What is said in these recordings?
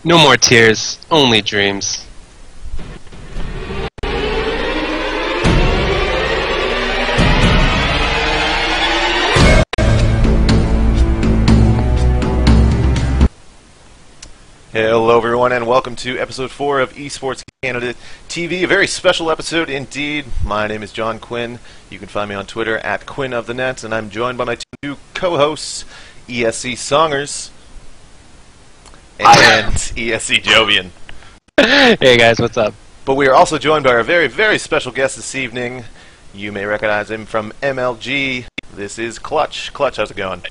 No more tears, only dreams. Hello everyone and welcome to episode 4 of Esports Canada TV, a very special episode indeed. My name is John Quinn. You can find me on Twitter at QuinnOfTheNet, and I'm joined by my two co-hosts, ESC.Songers and ESC.Jovian. Hey guys, what's up? But we are also joined by our very, very special guest this evening. You may recognize him from MLG. This is Clutch. Clutch, how's it going?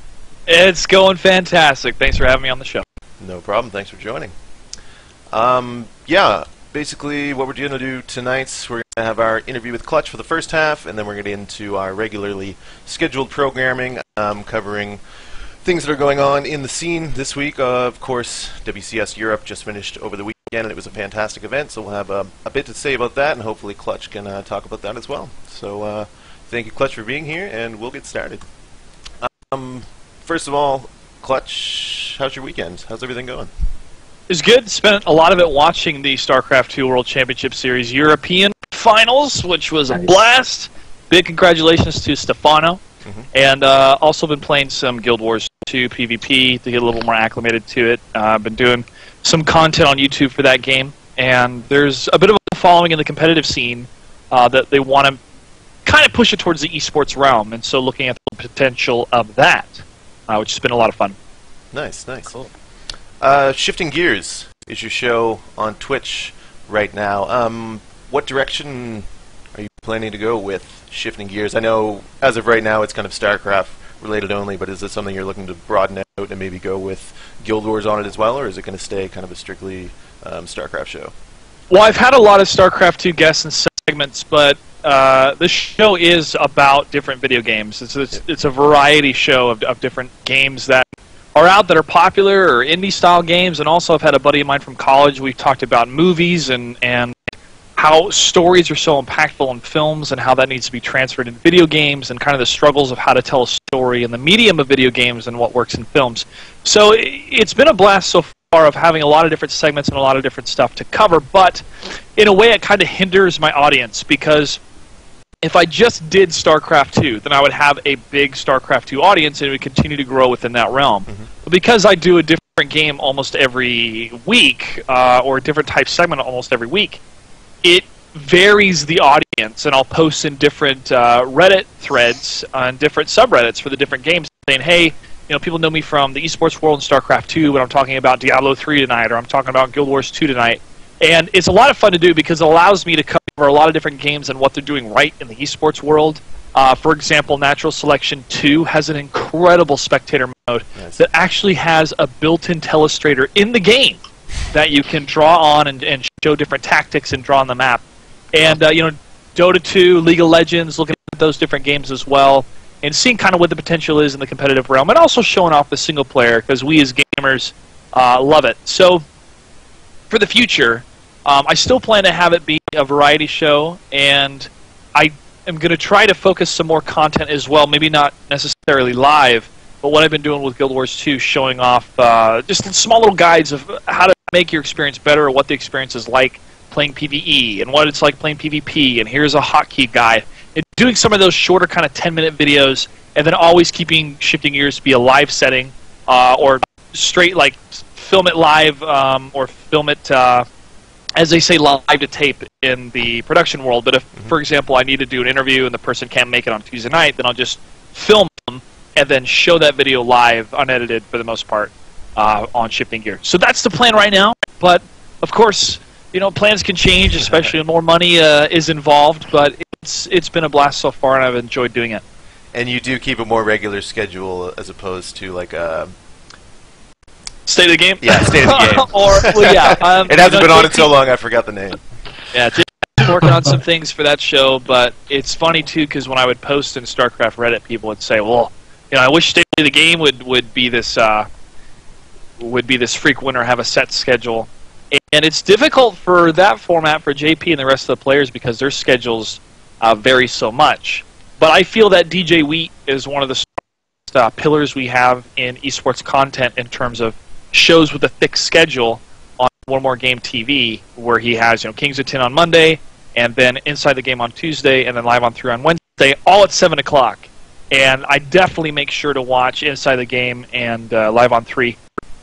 It's going fantastic. Thanks for having me on the show. No problem. Thanks for joining. Yeah, basically what we're going to do tonight, we're going to have our interview with Clutch for the first half, and then we're going to get into our regularly scheduled programming, covering things that are going on in the scene this week. Of course, WCS Europe just finished over the weekend, and it was a fantastic event, so we'll have a bit to say about that, and hopefully Clutch can talk about that as well. So thank you, Clutch, for being here, and we'll get started. First of all, Clutch, how's your weekend? How's everything going? It was good. Spent a lot of it watching the StarCraft 2 World Championship Series European Finals, which was a blast. Big congratulations to Stefano. And also been playing some Guild Wars 2 PvP to get a little more acclimated to it. I've been doing some content on YouTube for that game. And there's a bit of a following in the competitive scene that they want to kind of push it towards the esports realm. And so looking at the potential of that, which has been a lot of fun. Nice, nice. Cool. Shifting Gears is your show on Twitch right now. What direction are you planning to go with Shifting Gears? I know as of right now it's kind of StarCraft related only, but is this something you're looking to broaden out and maybe go with Guild Wars on it as well, or is it going to stay kind of a strictly StarCraft show? Well, I've had a lot of StarCraft 2 guests and segments, but this show is about different video games. It's a variety show of different games that are out that are popular or indie-style games, and also I've had a buddy of mine from college. We've talked about movies and how stories are so impactful in films and how that needs to be transferred in video games and kind of the struggles of how to tell a story in the medium of video games and what works in films. So it's been a blast so far of having a lot of different segments and a lot of different stuff to cover, but in a way it kind of hinders my audience because if I just did StarCraft 2, then I would have a big StarCraft 2 audience and it would continue to grow within that realm. But because I do a different game almost every week, or a different type segment almost every week, it varies the audience, and I'll post in different Reddit threads on different subreddits for the different games saying, hey, you know, people know me from the esports world and StarCraft 2, but I'm talking about Diablo 3 tonight, or I'm talking about Guild Wars 2 tonight. And it's a lot of fun to do because it allows me to cover a lot of different games and what they're doing right in the esports world. For example, Natural Selection 2 has an incredible spectator mode that actually has a built-in telestrator in the game that you can draw on and show different tactics and draw on the map. And, you know, Dota 2, League of Legends, looking at those different games as well, and seeing kind of what the potential is in the competitive realm, and also showing off the single player because we as gamers love it. So for the future, I still plan to have it be a variety show, and I am going to try to focus some more content as well, maybe not necessarily live, but what I've been doing with Guild Wars 2, showing off just small little guides of how to make your experience better, or what the experience is like playing PvE, and what it's like playing PvP, and here's a hotkey guide. And doing some of those shorter kind of 10-minute videos, and then always keeping Shifting Gears to be a live setting, or straight like film it live, or film it as they say, live to tape in the production world. But if, for example, I need to do an interview and the person can't make it on Tuesday night, then I'll just film them and then show that video live, unedited for the most part, on Shifting Gear. So that's the plan right now. But, of course, you know, plans can change, especially when more money is involved. But it's been a blast so far, and I've enjoyed doing it. And you do keep a more regular schedule as opposed to, like, State of the Game? Yeah, State of the Game. Well, yeah. It hasn't been on in so long, I forgot the name. Yeah, just working on some things for that show, but it's funny, too, because when I would post in StarCraft Reddit, people would say, well, you know, I wish State of the Game would be this frequent or have a set schedule. And it's difficult for that format for JP and the rest of the players because their schedules vary so much. But I feel that DJ Wheat is one of the pillars we have in esports content in terms of shows with a thick schedule on One More Game TV, where he has Kings of 10 on Monday, and then Inside the Game on Tuesday, and then Live on 3 on Wednesday, all at 7 o'clock. And I definitely make sure to watch Inside the Game and Live on 3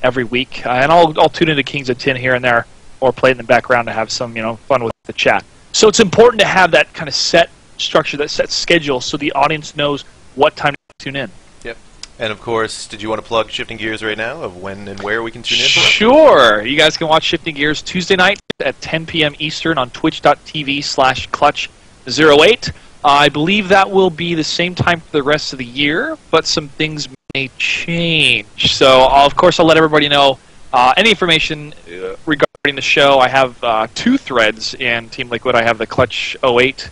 every week. And I'll tune into Kings of 10 here and there, or play it in the background to have some fun with the chat. So it's important to have that kind of set structure, that set schedule, so the audience knows what time to tune in. Yep. And of course, did you want to plug Shifting Gears right now of when and where we can tune in? Sure. You guys can watch Shifting Gears Tuesday night at 10 p.m. Eastern on twitch.tv/clutch08. I believe that will be the same time for the rest of the year, but some things may change. So, of course, I'll let everybody know any information regarding the show. I have 2 threads in Team Liquid. I have the Clutch 08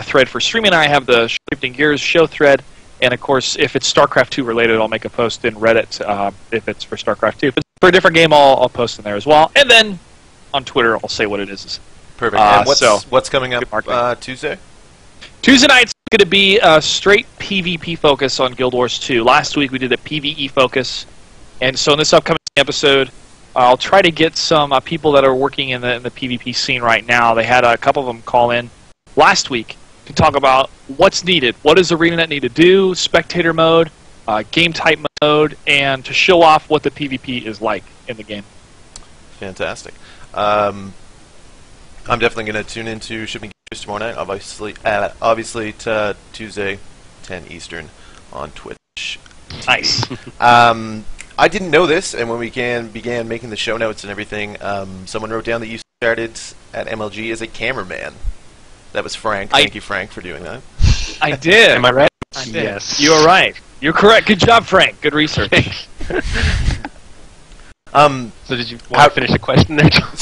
thread for streaming. I have the Shifting Gears show thread. And, of course, if it's StarCraft 2 related, I'll make a post in Reddit if it's for StarCraft 2. If it's for a different game, I'll post in there as well. And then on Twitter, I'll say what it is. Perfect. And what's coming up Tuesday? Tuesday night's going to be a straight PvP focus on Guild Wars 2. Last week we did a PvE focus, and so in this upcoming episode, I'll try to get some people that are working in the PvP scene right now. They had a couple of them call in last week to talk about what's needed, what does ArenaNet need to do, spectator mode, game type mode, and to show off what the PvP is like in the game. Fantastic. I'm definitely going to tune into Shipping Gears tomorrow night, obviously to Tuesday, 10 Eastern on Twitch. Nice. I didn't know this, and when we began making the show notes and everything, someone wrote down that you started at MLG as a cameraman. That was Frank. Thank you, Frank, for doing that. I did. Am I right? I did. Yes. You are right. You're correct. Good job, Frank. Good research. So did you want to finish the question there, John?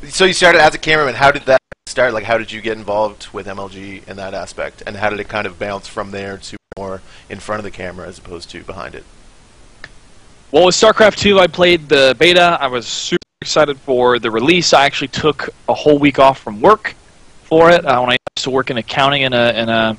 So you started as a cameraman. How did that start? Like, how did you get involved with MLG in that aspect? And how did it kind of bounce from there to more in front of the camera as opposed to behind it? Well, with StarCraft 2, I played the beta. I was super excited for the release. I actually took a whole week off from work for it. When I used to work in accounting in a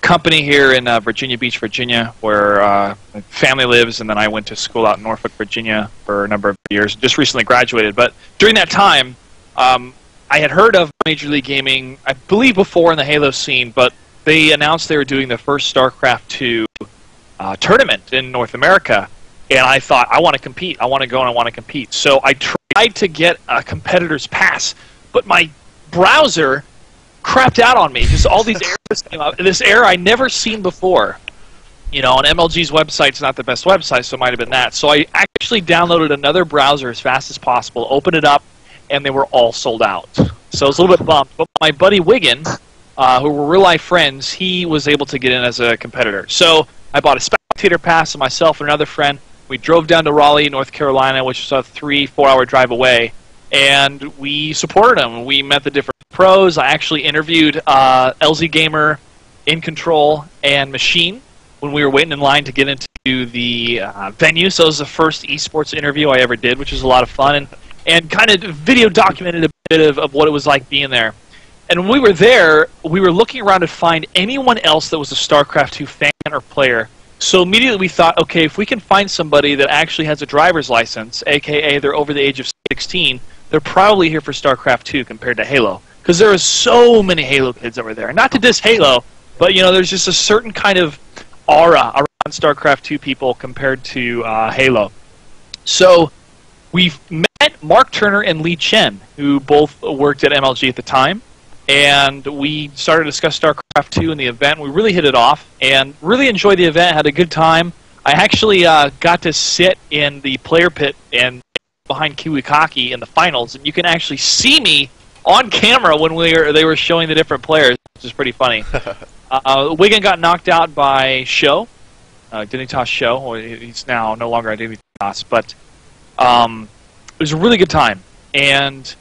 company here in Virginia Beach, Virginia, where my family lives, and then I went to school out in Norfolk, Virginia for a number of years. Just recently graduated. But during that time, I had heard of Major League Gaming, I believe before in the Halo scene, but they announced they were doing the first StarCraft 2 tournament in North America. And I thought, I want to compete. I want to go and I want to compete. So I tried to get a competitor's pass, but my browser crapped out on me. Just all these errors came up. This error I never seen before. On MLG's website's not the best website, so it might have been that. So I actually downloaded another browser as fast as possible, opened it up, and they were all sold out. So I was a little bit bummed. But my buddy Wigan, who were real-life friends, he was able to get in as a competitor. So I bought a spectator pass, and myself and another friend, we drove down to Raleigh, North Carolina, which is a 3-4 hour drive away, and we supported them. We met the different pros. I actually interviewed LZ Gamer, In Control, and Machine when we were waiting in line to get into the venue. So it was the first esports interview I ever did, which was a lot of fun, and kind of video documented a bit of what it was like being there. And when we were there, we were looking around to find anyone else that was a StarCraft 2 fan or player. So immediately we thought, okay, if we can find somebody that actually has a driver's license, a.k.a. they're over the age of 16, they're probably here for StarCraft 2 compared to Halo. Because there are so many Halo kids over there. Not to diss Halo, but there's just a certain kind of aura around StarCraft 2 people compared to Halo. So we met Mark Turner and Lee Chen, who both worked at MLG at the time. And we started to discuss StarCraft 2 in the event. We really hit it off and really enjoyed the event, had a good time. I actually got to sit in the player pit and behind Kiwikaki in the finals, and you can actually see me on camera when they were showing the different players, which is pretty funny. Wigan got knocked out by Show, Dignitas Show. Well, he's now no longer at Dignitas, but it was a really good time. And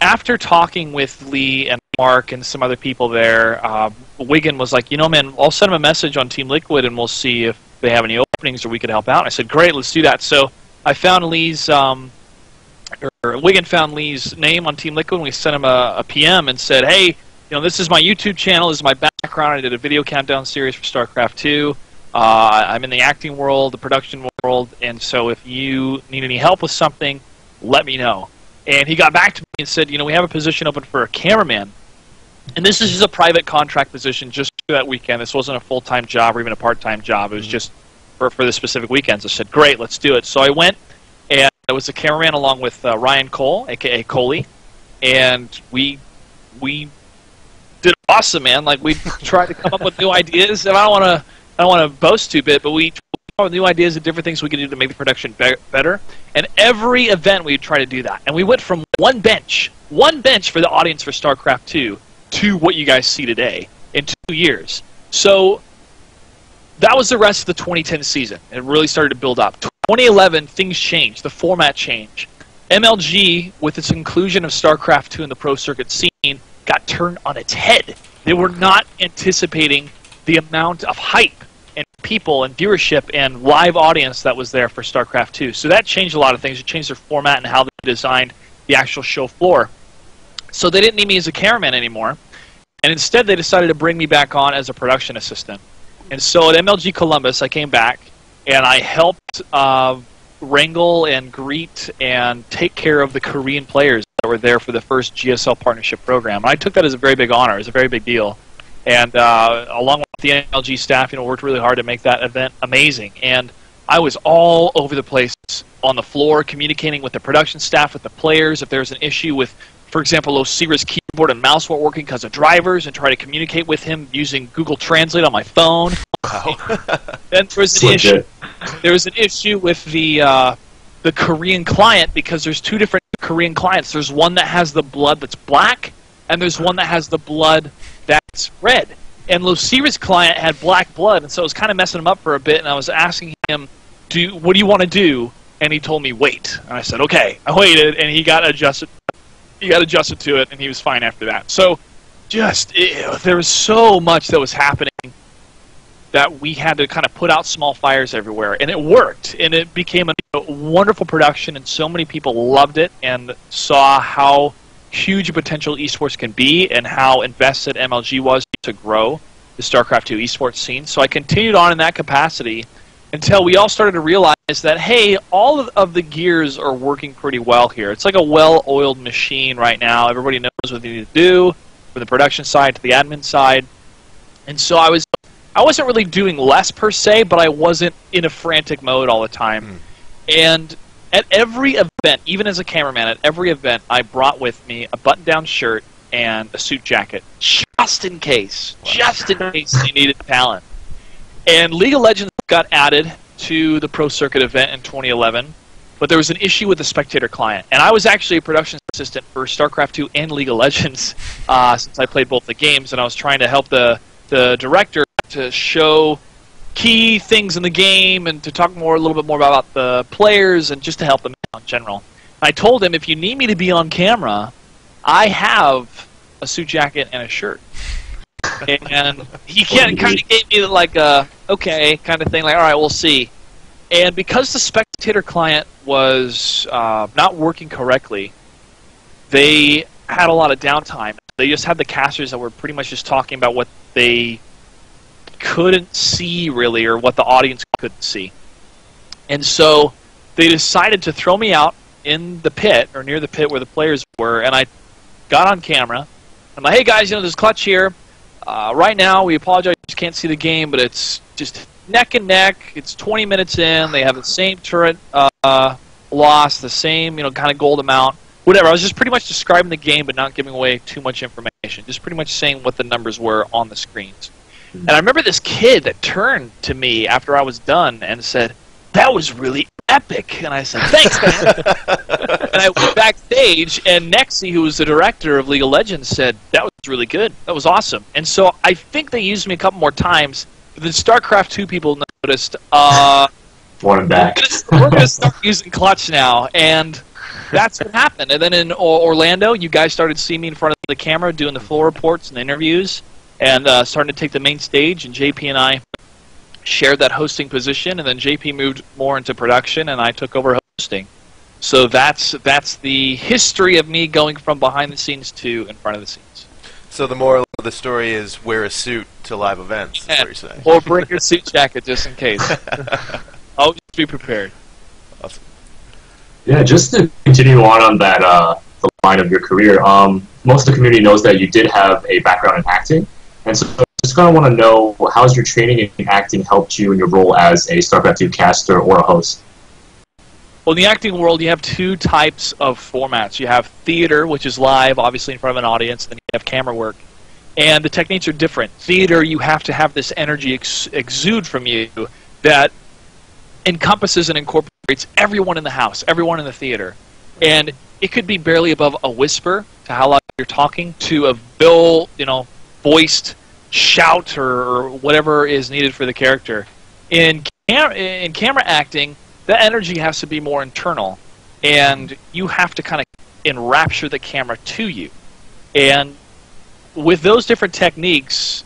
after talking with Lee and Mark and some other people there, Wigan was like, man, I'll send him a message on Team Liquid and we'll see if they have any openings or we could help out. I said, great, let's do that. So I found Wigan found Lee's name on Team Liquid and we sent him a PM and said, hey, this is my YouTube channel, this is my background. I did a video countdown series for StarCraft 2. I'm in the acting world, the production world, and so if you need any help with something, let me know. And he got back to me and said, we have a position open for a cameraman. And this is just a private contract position just for that weekend. This wasn't a full-time job or even a part-time job. It was just for the specific weekends. I said, great, let's do it. So I went, and I was a cameraman along with Ryan Cole, a.k.a. Coley, and we did awesome, man. Like, we tried to come up with new ideas. And I don't want to boast too bit, but we tried to come up with new ideas and different things we could do to make the production better. And every event we would try to do that. And we went from one bench for the audience for StarCraft 2 to what you guys see today in 2 years. So that was the rest of the 2010 season. It really started to build up. 2011, things changed. The format changed. MLG, with its inclusion of StarCraft 2 in the pro circuit scene, got turned on its head. They were not anticipating the amount of hype and people and viewership and live audience that was there for StarCraft 2. So that changed a lot of things. It changed their format and how they designed the actual show floor. So they didn't need me as a cameraman anymore. And instead, they decided to bring me back on as a production assistant. And so at MLG Columbus, I came back, and I helped wrangle and greet and take care of the Korean players that were there for the first GSL partnership program. I took that as a very big honor. It was a very big deal. And along with the MLG staff, worked really hard to make that event amazing. And I was all over the place on the floor, communicating with the production staff, with the players. If there was an issue with, for example, Osira's keyboard and mouse weren't working because of drivers, and try to communicate with him using Google Translate on my phone. Wow. Then there was an issue. There was an issue with the Korean client, because there's two different Korean clients. There's one that has the blood that's black, and there's one that has the blood that's red. And Osira's client had black blood, and so it was kind of messing him up for a bit. And I was asking him, "What do you want to do?" And he told me, "Wait." And I said, "Okay." I waited, and he got adjusted. He got adjusted to it, and he was fine after that. So, there was so much that was happening that we had to kind of put out small fires everywhere, and it worked, and it became a wonderful production, and so many people loved it and saw how huge a potential esports can be and how invested MLG was to grow the StarCraft 2 esports scene. So I continued on in that capacity until we all started to realize that, hey, all of the gears are working pretty well here. It's like a well-oiled machine right now. Everybody knows what they need to do from the production side to the admin side. And so I wasn't really doing less per se, but I wasn't in a frantic mode all the time. And at every event, even as a cameraman, at every event, I brought with me a button-down shirt and a suit jacket, just in case. Wow. Just in case they needed talent. And League of Legends got added to the Pro Circuit event in 2011, but there was an issue with the spectator client. And I was actually a production assistant for StarCraft 2 and League of Legends since I played both the games, and I was trying to help the director to show key things in the game and to talk a little bit more about the players and just to help them out in general. I told him, if you need me to be on camera, I have a suit jacket and a shirt. And he kind of gave me like a okay kind of thing, like, all right, we'll see. And because the spectator client was not working correctly, they had a lot of downtime. They just had the casters that were pretty much just talking about what they couldn't see really, or what the audience couldn't see. And so they decided to throw me out in the pit, or near the pit where the players were, and I got on camera. I'm like, hey guys, there's Clutch here. Right now, we apologize, you can't see the game, but it's just neck and neck. It's 20 minutes in. They have the same turret loss, the same kind of gold amount, whatever. I was just pretty much describing the game, but not giving away too much information. Just pretty much saying what the numbers were on the screens. And I remember this kid that turned to me after I was done and said, "That was really epic." And I said, "Thanks, man." And I went backstage, and Nexi, who was the director of League of Legends, said, "That was really good. That was awesome." And so I think they used me a couple more times. The StarCraft 2 people noticed, want him back. We're going to start using Clutch now. And that's what happened. And then in Orlando, you guys started seeing me in front of the camera doing the full reports and the interviews, and starting to take the main stage, and JP and I shared that hosting position, and then JP moved more into production, and I took over hosting. So that's the history of me going from behind the scenes to in front of the scenes. So the moral of the story is wear a suit to live events, is what you're saying. Or bring your suit jacket just in case. Always be prepared. Awesome. Yeah, just to continue on that the line of your career, most of the community knows that you did have a background in acting, and so I just kind of want to know, how's your training in acting helped you in your role as a StarCraft 2 caster or a host? Well, in the acting world, you have two types of formats. You have theater, which is live, obviously in front of an audience, then you have camera work. And the techniques are different. Theater, you have to have this energy exude from you that encompasses and incorporates everyone in the house, everyone in the theater. And it could be barely above a whisper to how loud you're talking to a voiced shout or whatever is needed for the character. In camera acting, the energy has to be more internal, and you have to kind of enrapture the camera to you. And with those different techniques,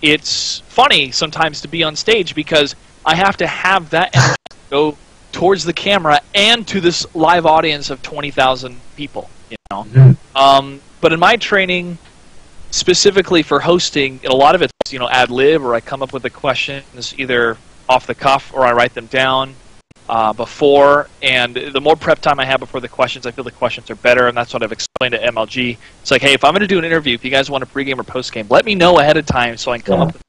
it's funny sometimes to be on stage because I have to have that energy go towards the camera and to this live audience of 20,000 people, you know. Mm-hmm. But in my training, specifically for hosting, a lot of it's, you know, ad lib, or I come up with the questions either off the cuff or I write them down before, and the more prep time I have before the questions, I feel the questions are better, and that's what I've explained to MLG. It's like, hey, if I'm going to do an interview, if you guys want a pregame or postgame, let me know ahead of time so I can come up with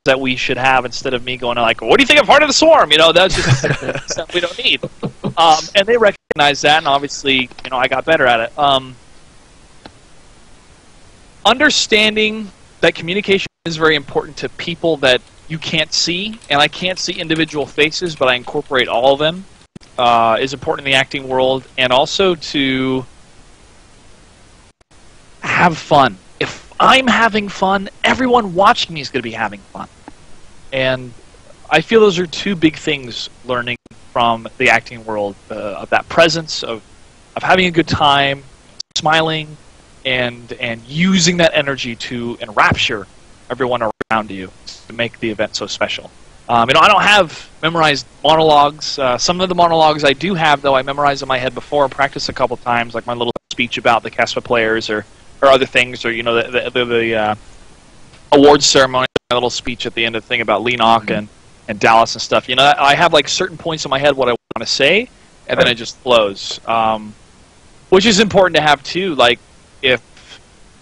that we should have, instead of me going like, what do you think of Heart of the Swarm? You know, that's just stuff we don't need. And they recognize that, and obviously, you know, I got better at it. Understanding that communication is very important to people that you can't see, and I can't see individual faces, but I incorporate all of them, is important in the acting world, and also to have fun. If I'm having fun, everyone watching me is going to be having fun. And I feel those are two big things learning from the acting world, of that presence, of having a good time, smiling, and using that energy to enrapture everyone around you to make the event so special. You know, I don't have memorized monologues. Some of the monologues I do have, though, I memorized in my head before and practiced a couple times, like my little speech about the CASPA players or other things, or, you know, the awards ceremony, my little speech at the end of the thing about Leenock and Dallas and stuff. You know, I have like certain points in my head what I want to say, and then it just flows. Which is important to have too. Like, if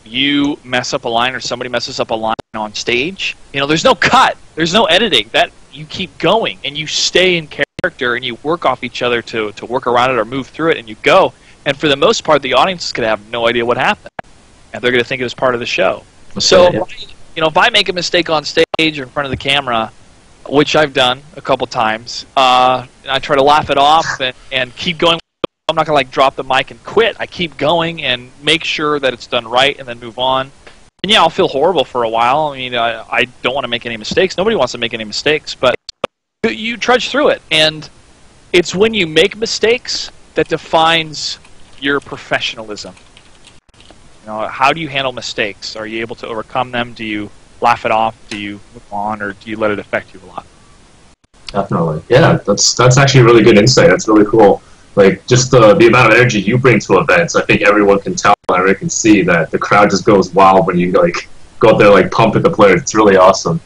you mess up a line or somebody messes up a line on stage, you know, there's no cut, there's no editing. That you keep going and you stay in character and you work off each other to work around it or move through it, and you go. And for the most part, the audience is going to have no idea what happened, and they're going to think it was part of the show. So, you know, if I make a mistake on stage or in front of the camera, which I've done a couple times, and I try to laugh it off and keep going. I'm not going to like drop the mic and quit. I keep going and make sure that it's done right and then move on. And yeah, I'll feel horrible for a while. I mean, I don't want to make any mistakes. Nobody wants to make any mistakes, but you trudge through it. And it's when you make mistakes that defines your professionalism. You know, how do you handle mistakes? Are you able to overcome them? Do you laugh it off? Do you move on, or do you let it affect you a lot? Definitely. Yeah, that's actually a really good insight. That's really cool. Like, just the amount of energy you bring to events, I think everyone can tell, everyone can see that the crowd just goes wild when you like go out there like pumping the players. It's really awesome.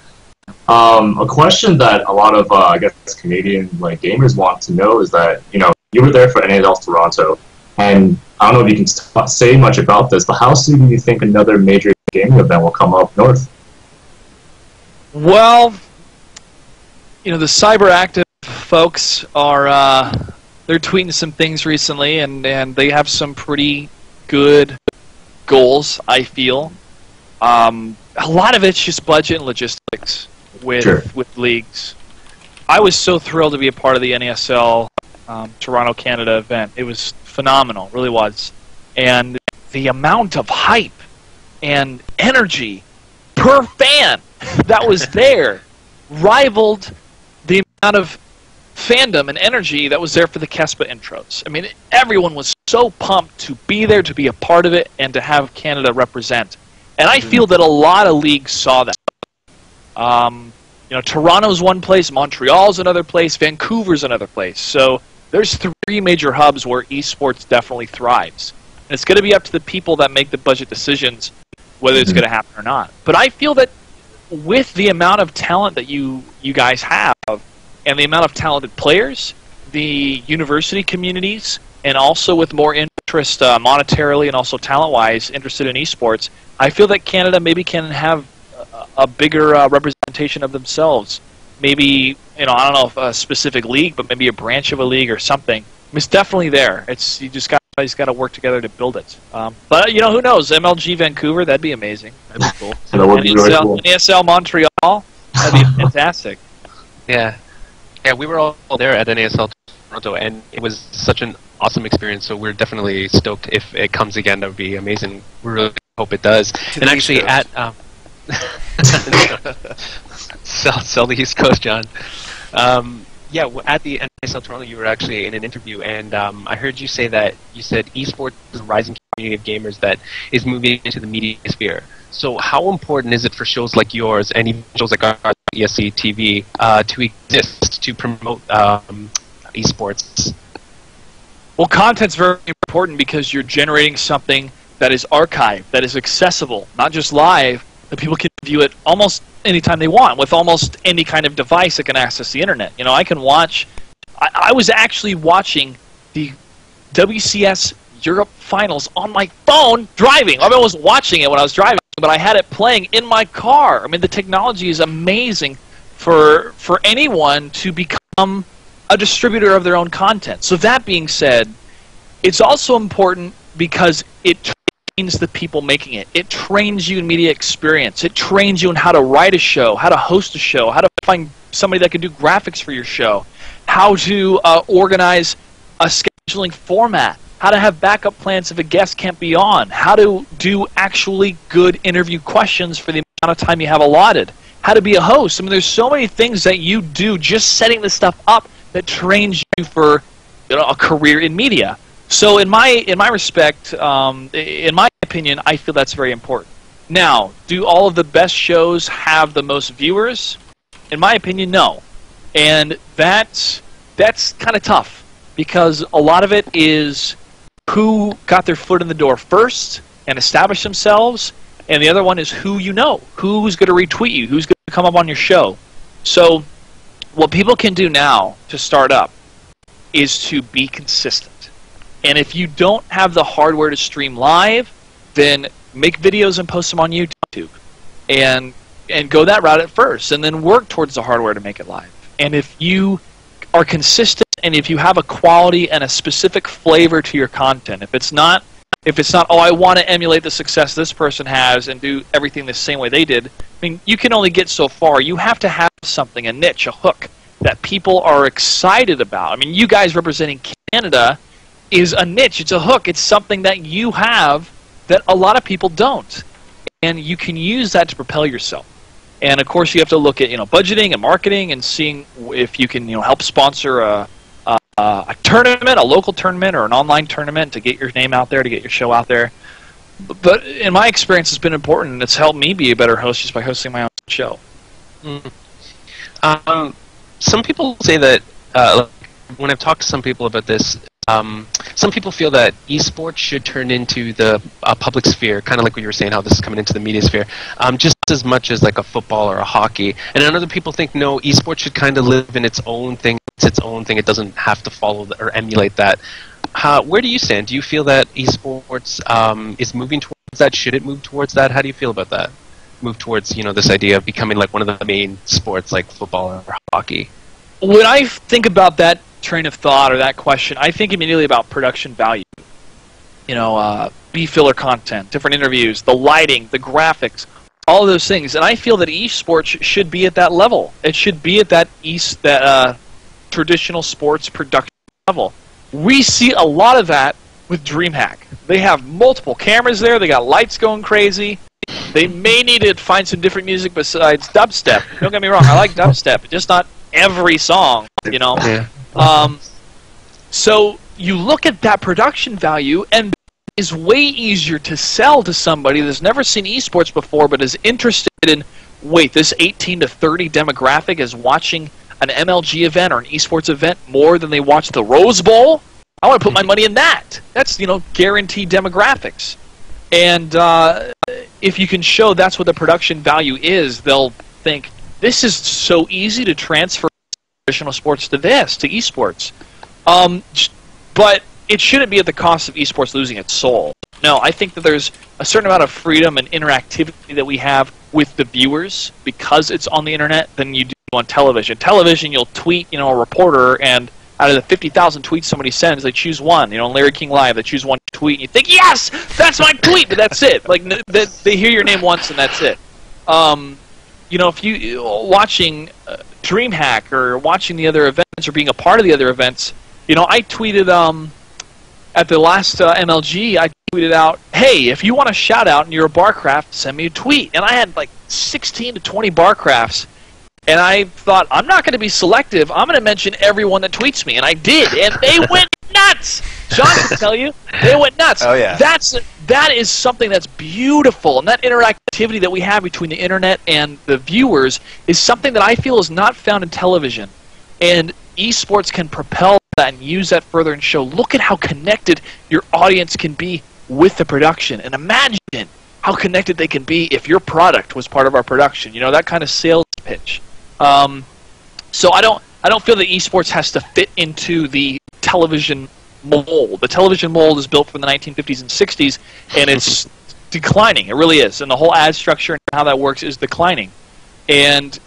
A question that a lot of I guess Canadian like gamers want to know is that, you know, you were there for NASL Toronto, and I don't know if you can say much about this, but how soon do you think another major gaming event will come up north? Well, you know, the cyber active folks are they're tweeting some things recently, and they have some pretty good goals, I feel. A lot of it's just budget and logistics with leagues. I was so thrilled to be a part of the NASL Toronto, Canada event. It was phenomenal, really was. And the amount of hype and energy per fan that was there rivaled the amount of fandom and energy that was there for the CASPA intros. I mean, everyone was so pumped to be there, to be a part of it, and to have Canada represent. And I feel that a lot of leagues saw that. You know, Toronto's one place, Montreal's another place, Vancouver's another place. So there's 3 major hubs where esports definitely thrives. And it's going to be up to the people that make the budget decisions whether it's going to happen or not. But I feel that with the amount of talent that you guys have, and the amount of talented players, the university communities, and also with more interest monetarily and also talent-wise interested in esports, I feel that Canada maybe can have a bigger representation of themselves. Maybe, I don't know if a specific league, but maybe a branch of a league or something. It's definitely there. You just got to work together to build it. But who knows? MLG Vancouver, that'd be amazing. That'd be cool. That would be really cool. NASL Montreal, that'd be fantastic. Yeah, we were all there at NASL Toronto, and it was such an awesome experience. So we're definitely stoked if it comes again. That would be amazing. We really hope it does. And actually, at sell the East Coast, John. At the NASL Toronto, you were actually in an interview, and I heard you say that you said esports is a rising community of gamers that is moving into the media sphere. So how important is it for shows like yours and even shows like our ESC.TV to exist to promote esports? Well, content's very important because you're generating something that is archived, that is accessible, not just live, that people can view it almost anytime they want with almost any kind of device that can access the internet. I can watch. I was actually watching the WCS Europe Finals on my phone driving. I was watching it when I was driving, but I had it playing in my car. I mean, the technology is amazing for anyone to become a distributor of their own content. So that being said, it's also important because it trains the people making it. It trains you in media experience. It trains you in how to write a show, how to host a show, how to find somebody that can do graphics for your show, how to organize a scheduling format, how to have backup plans if a guest can't be on, how to do actually good interview questions for the amount of time you have allotted, how to be a host. I mean, there's so many things that you do just setting this stuff up that trains you for a career in media. So in my respect, in my opinion, I feel that's very important. Now, do all of the best shows have the most viewers? In my opinion, no. And that's kind of tough because a lot of it is who got their foot in the door first and established themselves, and the other one is who you know, who's going to retweet you, who's going to come up on your show. So what people can do now to start up is to be consistent. And if you don't have the hardware to stream live, then make videos and post them on YouTube. And go that route at first, and then work towards the hardware to make it live. And if you are consistent, and if you have a quality and a specific flavor to your content, if it's not, oh, I want to emulate the success this person has and do everything the same way they did, I mean, you can only get so far. You have to have something, a niche, a hook, that people are excited about. I mean, you guys representing Canada is a niche. It's a hook. It's something that you have that a lot of people don't. And you can use that to propel yourself. And, of course, you have to look at budgeting and marketing and seeing if you can help sponsor a tournament, a local tournament or an online tournament to get your name out there, to get your show out there. But in my experience, it's been important, and it's helped me be a better host just by hosting my own show. Some people say that, when I've talked to some people about this, some people feel that esports should turn into the public sphere, kind of like what you were saying, how this is coming into the media sphere, just as much as like a football or a hockey. And then other people think, no, esports should kind of live in its own thing. It's its own thing. It doesn't have to follow or emulate that. Where do you stand? Do you feel that esports is moving towards that? Should it move towards that? How do you feel about that? Move towards, this idea of becoming like one of the main sports like football or hockey? When I think about that train of thought or that question, I think immediately about production value. B-filler content, different interviews, the lighting, the graphics, all of those things. And I feel that esports should be at that level. It should be at that traditional sports production level. We see a lot of that with DreamHack. They have multiple cameras there. They got lights going crazy. They may need to find some different music besides dubstep. Don't get me wrong. I like dubstep, just not every song, Yeah. So you look at that production value, and it's way easier to sell to somebody that's never seen esports before but is interested in, wait, this 18 to 30 demographic is watching an MLG event or an esports event more than they watch the Rose Bowl? I want to put my money in that. That's, guaranteed demographics. And if you can show that's what the production value is, they'll think, this is so easy to transfer traditional sports to this, to esports. But it shouldn't be at the cost of esports losing its soul. No, I think that there's a certain amount of freedom and interactivity that we have with the viewers because it's on the internet than you do on television. Television, you'll tweet, a reporter, and out of the 50,000 tweets somebody sends, they choose one. On Larry King Live, they choose one tweet, and you think, yes, that's my tweet, but that's it. Like, they hear your name once, and that's it. If you watching DreamHack or watching the other events or being a part of the other events, I tweeted at the last MLG, I tweeted out, hey, if you want a shout out and you're a Barcraft, send me a tweet. And I had like 16 to 20 Barcrafts. And I thought, I'm not going to be selective. I'm going to mention everyone that tweets me. And I did. And they went nuts. John can tell you, they went nuts. Oh, yeah. That is something that's beautiful. And that interactivity that we have between the internet and the viewers is something that I feel is not found in television. And esports can propel that and use that further and show, look at how connected your audience can be with the production. And imagine how connected they can be if your product was part of our production. That kind of sales pitch. So I don't feel that esports has to fit into the television mold. The television mold is built from the 1950s and 60s, and it's declining. It really is. And the whole ad structure and how that works is declining. And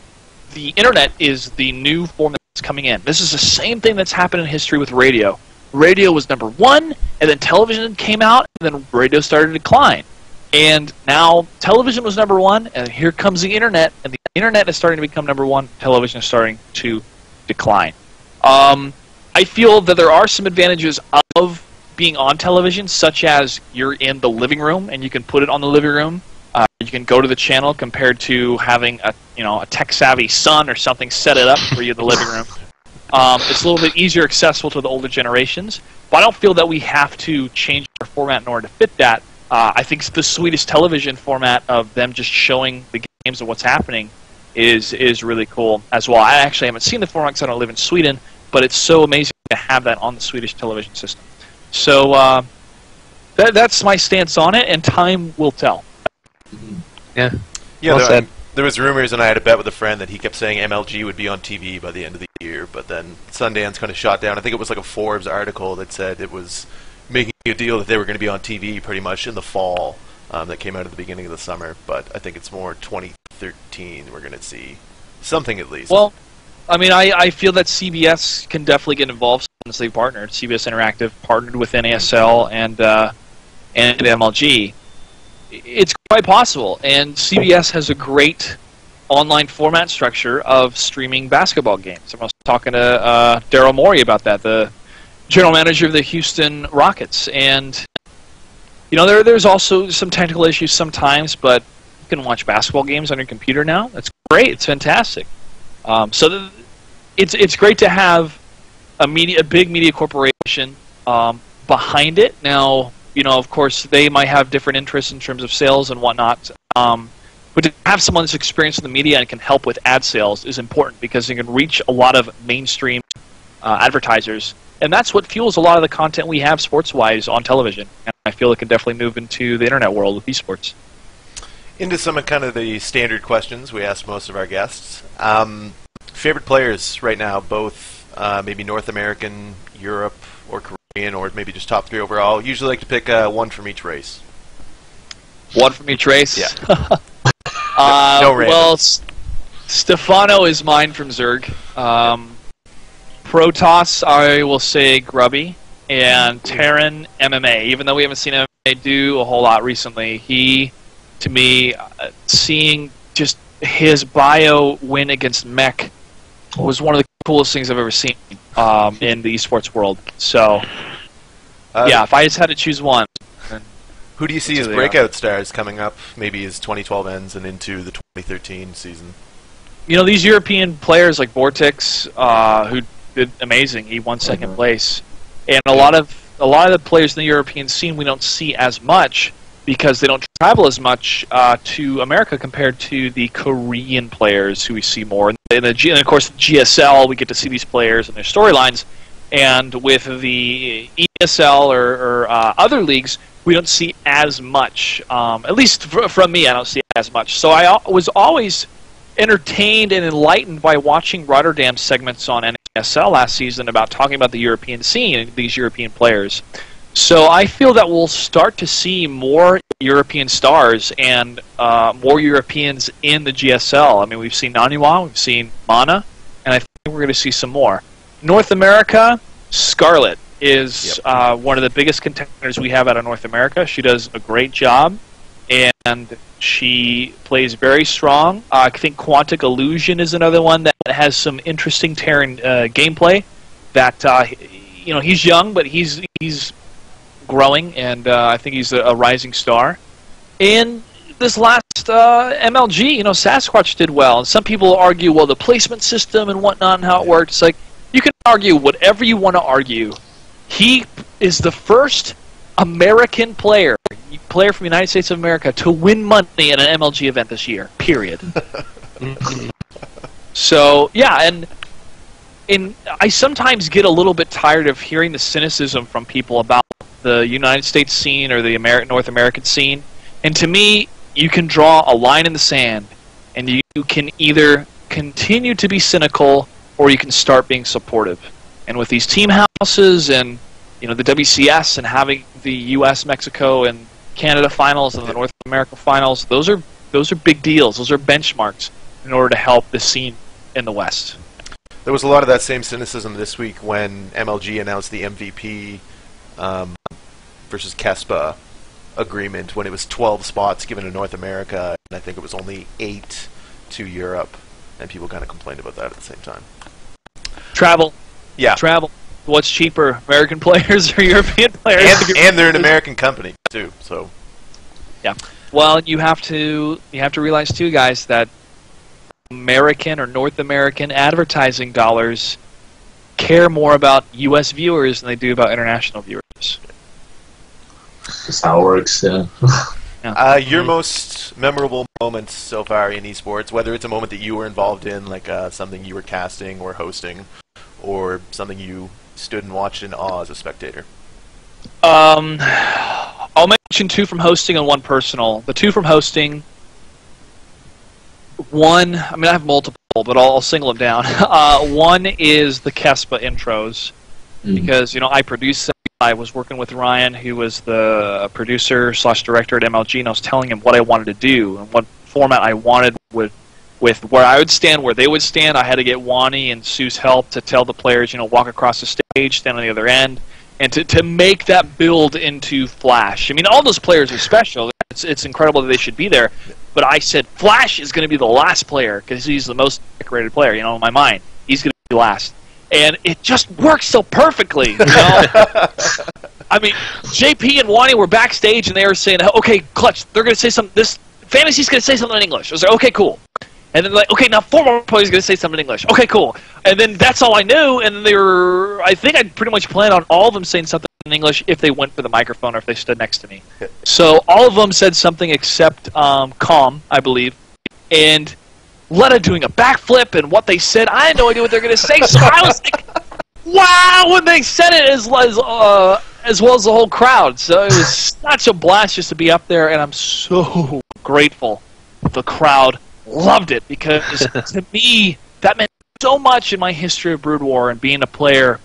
the internet is the new form that's coming in. This is the same thing that's happened in history with radio. Radio was number one, and then television came out, and then radio started to decline. And now television was number one, and here comes the internet, and the internet is starting to become number one. Television is starting to decline. I feel that there are some advantages of being on television, such as you're in the living room, and you can put it on the living room. You can go to the channel compared to having a tech-savvy son or something set it up for you in the living room. It's a little bit easier accessible to the older generations, but I don't feel that we have to change our format in order to fit that. I think the Swedish television format of them just showing the games of what's happening is really cool as well. I actually haven't seen the format because I don't live in Sweden, but it's so amazing to have that on the Swedish television system. So that's my stance on it, and time will tell. Yeah. Yeah. Well said. There was rumors, and I had a bet with a friend that he kept saying MLG would be on TV by the end of the year, but then Sundance kind of shot down. I think it was like a Forbes article that said it was making a deal that they were going to be on TV pretty much in the fall. That came out at the beginning of the summer, but I think it's more 2013 we're going to see something at least. Well, I mean, I feel that CBS can definitely get involved since they partnered. CBS Interactive partnered with NASL and MLG. It's quite possible, and CBS has a great online format structure of streaming basketball games. I was talking to Daryl Morey about that, the general manager of the Houston Rockets, and there's also some technical issues sometimes, but you can watch basketball games on your computer now. That's great. It's fantastic. So it's great to have a big media corporation behind it. Now, of course, they might have different interests in terms of sales and whatnot. But to have someone that's experienced in the media and can help with ad sales is important because you can reach a lot of mainstream advertisers. And that's what fuels a lot of the content we have sports-wise on television. And I feel it can definitely move into the internet world with esports. Into some of kind of the standard questions we ask most of our guests. Favorite players right now, both maybe North American, Europe, or Korean, or maybe just top three overall. Usually like to pick one from each race. One from each race? Yeah. No random. Well, Stefano is mine from Zerg. Protoss, I will say Grubby. And Terran, MMA. Even though we haven't seen MMA do a whole lot recently, he, to me, seeing just his bio win against Mech was one of the coolest things I've ever seen in the esports world. So, yeah, if I just had to choose one. Who do you see as breakout stars coming up, maybe as 2012 ends and into the 2013 season? These European players like Vortex, who did amazing. He won second place. And a lot of the players in the European scene we don't see as much because they don't travel as much to America compared to the Korean players who we see more. And of course, GSL, we get to see these players and their storylines. And with the ESL or other leagues, we don't see as much. At least from me, I don't see as much. So I was always entertained and enlightened by watching Rotterdam's segments on NASL last season about talking about the European scene and these European players. So I feel that we'll start to see more European stars and more Europeans in the GSL. I mean, we've seen Naniwa, we've seen Mana, and I think we're going to see some more. North America, Scarlett is one of the biggest contenders we have out of North America. She does a great job, and she plays very strong. I think Quantic Illusion is another one that has some interesting Terran gameplay. That he's young, but he's growing, and I think he's a rising star. And this last MLG, Sasquatch did well. And some people argue, well, the placement system and whatnot and how it worked. It's like, you can argue whatever you want to argue. He is the first American player from the United States of America to win money at an MLG event this year, period. So, yeah, and I sometimes get a little bit tired of hearing the cynicism from people about the United States scene or the North American scene. And to me, you can draw a line in the sand, and you can either continue to be cynical or you can start being supportive. And with these team houses and the WCS and having the U.S., Mexico, and Canada finals and the North America finals, those are big deals. Those are benchmarks in order to help the scene in the West. There was a lot of that same cynicism this week when MLG announced the MVP versus Kespa agreement, when it was 12 spots given to North America, and I think it was only 8 to Europe, and people kind of complained about that at the same time. Travel. Yeah. Travel. What's cheaper, American players or European players? And they're an American company too, so. Yeah. Well, you have to realize too, guys, that American or North American advertising dollars care more about U.S. viewers than they do about international viewers. That's how it works, yeah. Your most memorable moments so far in esports, whether it's a moment that you were involved in, like something you were casting or hosting, or something you stood and watched in awe as a spectator? I'll mention 2 from hosting and 1 personal. The 2 from hosting, one, I mean, I have multiple, but I'll single them down. One is the Kespa intros, because, I produced them. I was working with Ryan, who was the producer/director at MLG, and I was telling him what I wanted to do and what format I wanted with where I would stand, where they would stand. I had to get Wani and Sue's help to tell the players, walk across the stage, stand on the other end, and to make that build into Flash. I mean, all those players are special. It's incredible that they should be there. But I said, Flash is going to be the last player, because he's the most decorated player, in my mind. He's going to be last. And it just works so perfectly, I mean, JP and Wani were backstage, and they were saying, okay, Clutch, they're going to say something, this Fantasy's going to say something in English. I was like, okay, cool. And then like, okay, now 4 more players are going to say something in English. Okay, cool. And then that's all I knew, and then I think I pretty much planned on all of them saying something in English if they went for the microphone or if they stood next to me. So all of them said something except Calm, I believe. And Letta doing a backflip, and what they said, I had no idea what they're going to say, so I was like, wow, when they said it as well as the whole crowd. So it was such a blast just to be up there, and I'm so grateful the crowd loved it, because to me, that meant so much in my history of Brood War and being a player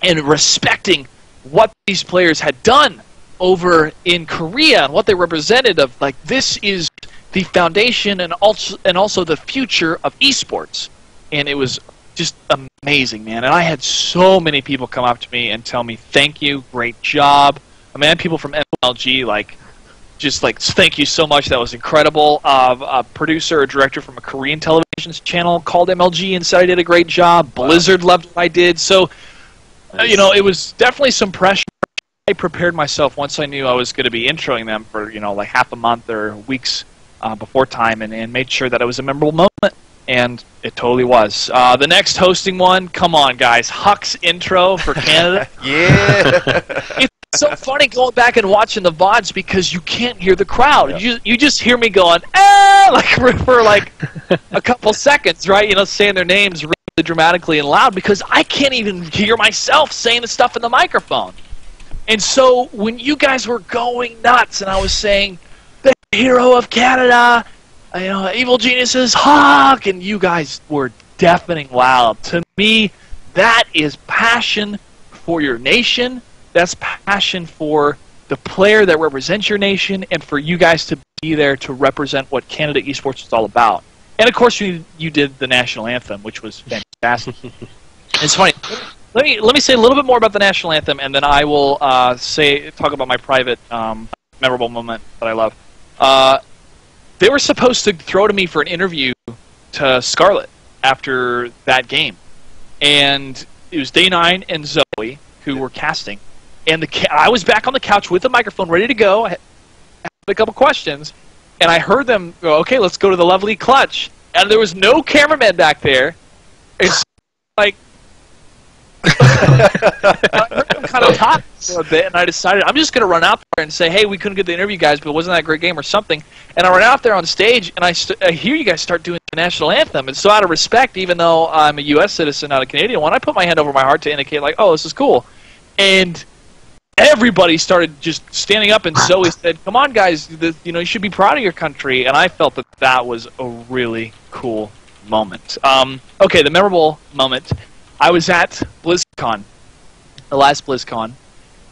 and respecting what these players had done over in Korea and what they represented of, like, this is the foundation and also the future of esports. And it was just amazing, man. And I had so many people come up to me and tell me, thank you, great job. I mean, I had people from MLG, just thank you so much, that was incredible. A producer or director from a Korean television channel called MLG and said I did a great job. Blizzard loved what I did. So, it was definitely some pressure. I prepared myself once I knew I was going to be introing them for, like half a month or weeks before time, and made sure that it was a memorable moment. And it totally was. The next hosting one, come on, guys. Huck's intro for Canada. Yeah. It's so funny going back and watching the VODs because you can't hear the crowd. Yeah. You just hear me going, for a couple seconds, right? Saying their names really really dramatically and loud because I can't even hear myself saying the stuff in the microphone. And so when you guys were going nuts and I was saying, the hero of Canada, you know, Evil Geniuses, Hawk, and you guys were deafening loud. To me, that is passion for your nation. That's passion for the player that represents your nation and for you guys to be there to represent what Canada Esports is all about. And of course, you did the national anthem, which was fantastic. It's funny. Let me say a little bit more about the national anthem, and then I will talk about my private memorable moment that I love. They were supposed to throw to me for an interview to Scarlett after that game, and it was Day 9 and Zoe who were casting, and I was back on the couch with the microphone ready to go. I had a couple questions, and I heard them go, "Okay, let's go to the lovely Clutch," and there was no cameraman back there. It's like. I heard them kind of talk for a bit, and I decided I'm just going to run out there and say, "Hey, we couldn't get the interview, guys, but wasn't that a great game or something?" And I ran out there on stage, and I hear you guys start doing the national anthem, and so out of respect, even though I'm a U.S. citizen, not a Canadian one, I put my hand over my heart to indicate, like, "Oh, this is cool," and everybody started just standing up, and Zoe said, "Come on, guys, you should be proud of your country," and I felt that was a really cool moment. Okay, the memorable moment. I was at BlizzCon, the last BlizzCon,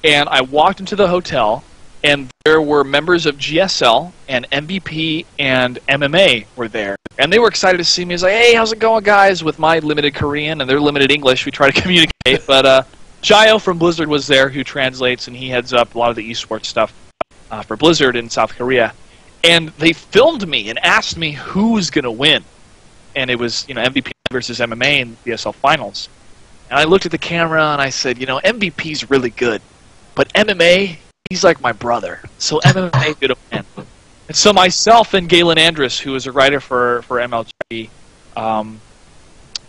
and I walked into the hotel, and there were members of GSL and MVP and MMA were there. And they were excited to see me. I was like, "Hey, how's it going, guys?" With my limited Korean and their limited English, we try to communicate. But Jayo from Blizzard was there, who translates, and he heads up a lot of the esports stuff for Blizzard in South Korea. And they filmed me and asked me who's going to win. And it was, MVP versus MMA in the BSL finals. And I looked at the camera and I said, MVP's really good, but MMA, he's like my brother. So MMA did a win. And so myself and Galen Andrus, who is a writer for MLG,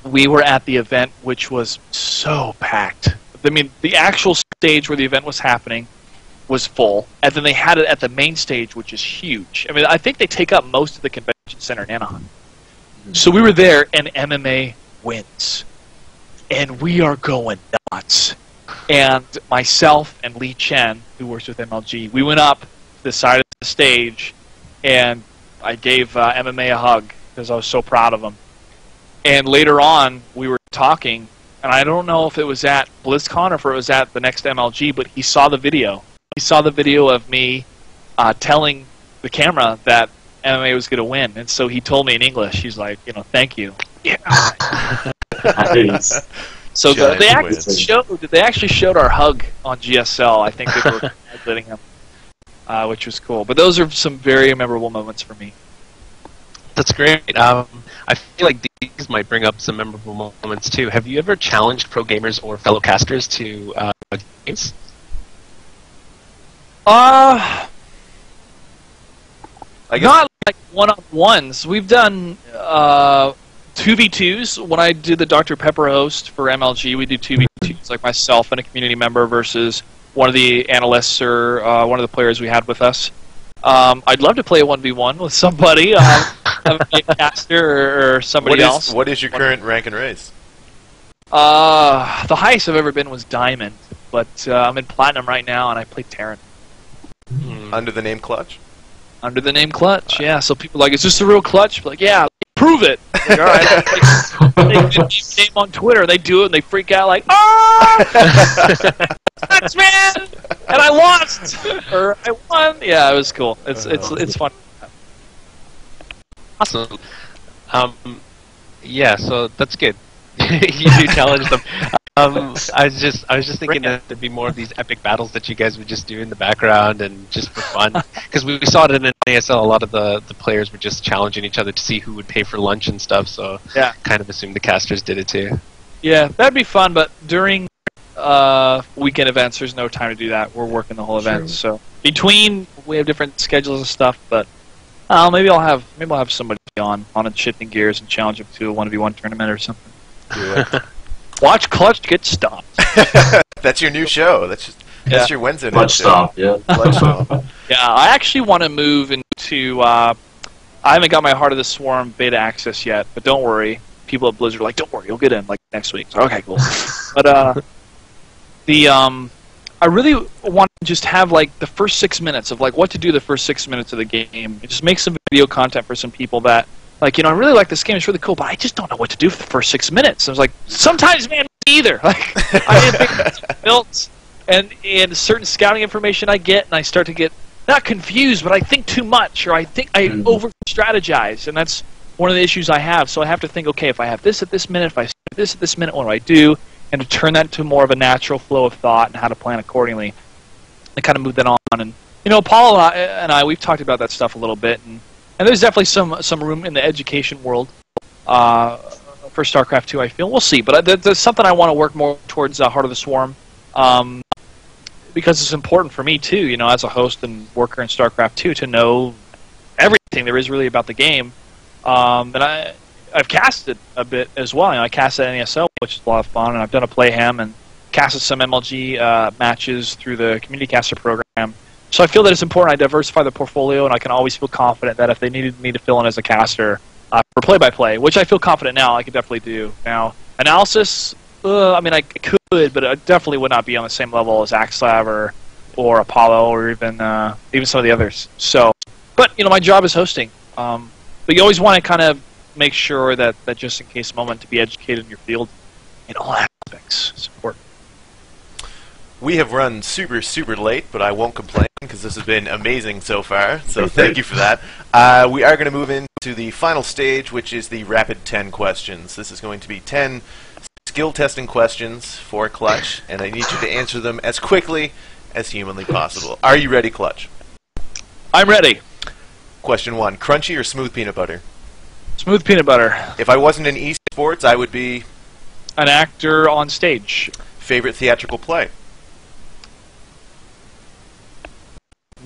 we were at the event, which was so packed. I mean, the actual stage where the event was happening was full, and then they had it at the main stage, which is huge. I mean, I think they take up most of the convention center in Anaheim. So we were there, and MMA wins. And we are going nuts. And myself and Lee Chen, who works with MLG, we went up to the side of the stage, and I gave MMA a hug because I was so proud of him. And later on, we were talking, and I don't know if it was at BlizzCon or if it was at the next MLG, but he saw the video. He saw the video of me telling the camera that MMA was going to win, and so he told me in English. He's like, "Thank you." Yeah. Nice. So they actually showed our hug on GSL. I think they were congratulating him, which was cool. But those are some very memorable moments for me. That's great. I feel like these might bring up some memorable moments too. Have you ever challenged pro gamers or fellow casters to games? I guess Not like one-on-ones. We've done 2v2s. When I did the Dr. Pepper host for MLG, we do 2v2s, like myself and a community member versus one of the analysts or one of the players we had with us. I'd love to play a 1v1 with somebody, a caster or somebody else. What is your current rank and race? The highest I've ever been was Diamond, but I'm in Platinum right now, and I play Terran. Under the name Clutch? Under the name Clutch, yeah. So people are like, "Is this a real Clutch?" Like, yeah, prove it. Like, all right. They name on Twitter, they do it, and they freak out like, "Oh, Clutch, man!" And I lost, or I won. Yeah, it was cool. It's fun. Awesome. Yeah, so that's good. You do challenge them. I was just thinking that there'd be more of these epic battles that you guys would just do in the background and just for fun. Because we saw it in ASL, a lot of the players were just challenging each other to see who would pay for lunch and stuff, so yeah, kind of assumed the casters did it too. Yeah, that'd be fun, but during weekend events, there's no time to do that. We're working the whole event, so between we have different schedules and stuff, but maybe I'll have somebody on and shifting gears and challenge them to a 1v1 tournament or something. Yeah. Watch Clutch get stomped. That's your new show. That's your Wednesday night Clutch show. stomp, yeah. Clutch stomp. Yeah, I actually want to move into. I haven't got my Heart of the Swarm beta access yet, but don't worry. people at Blizzard are like, don't worry, you'll get in like next week. So, okay, cool. But I really want to just have like the first 6 minutes of like what to do the first 6 minutes of the game. Just make some video content for some people that like, I really like this game. It's really cool, but I just don't know what to do for the first 6 minutes. I was like, sometimes, man, me either. Like, I didn't think it was built, and certain scouting information I get, and I start to get not confused, but I think too much, or I think I over-strategize, and that's one of the issues I have. So I have to think, okay, if I have this at this minute, if I have this at this minute, what do I do? And to turn that to more of a natural flow of thought and how to plan accordingly, and kind of move that on. And Paul and I, we've talked about that stuff a little bit, and there's definitely some room in the education world for StarCraft 2. I feel we'll see, but that's something I want to work more towards Heart of the Swarm, because it's important for me too. As a host and worker in StarCraft 2, to know everything there is really about the game. And I've casted a bit as well. I casted at NASL, which is a lot of fun, and I've done a Playham and casted some MLG matches through the Community Caster program. So I feel that it's important I diversify the portfolio, and I can always feel confident that if they needed me to fill in as a caster for play-by-play, which I feel confident now I could definitely do. Now, analysis, I could, but it definitely would not be on the same level as Axlav or Apollo or even some of the others. So, but my job is hosting. But you always want to kind of make sure that just in case moment to be educated in your field in all aspects is important. We have run super, super late, but I won't complain because this has been amazing so far, so thank you for that. We are going to move into the final stage, which is the Rapid 10 questions. This is going to be 10 skill testing questions for Clutch, and I need you to answer them as quickly as humanly possible. Are you ready, Clutch? I'm ready. Question 1, crunchy or smooth peanut butter? Smooth peanut butter. If I wasn't in esports, I would be... An actor on stage. Favorite theatrical play?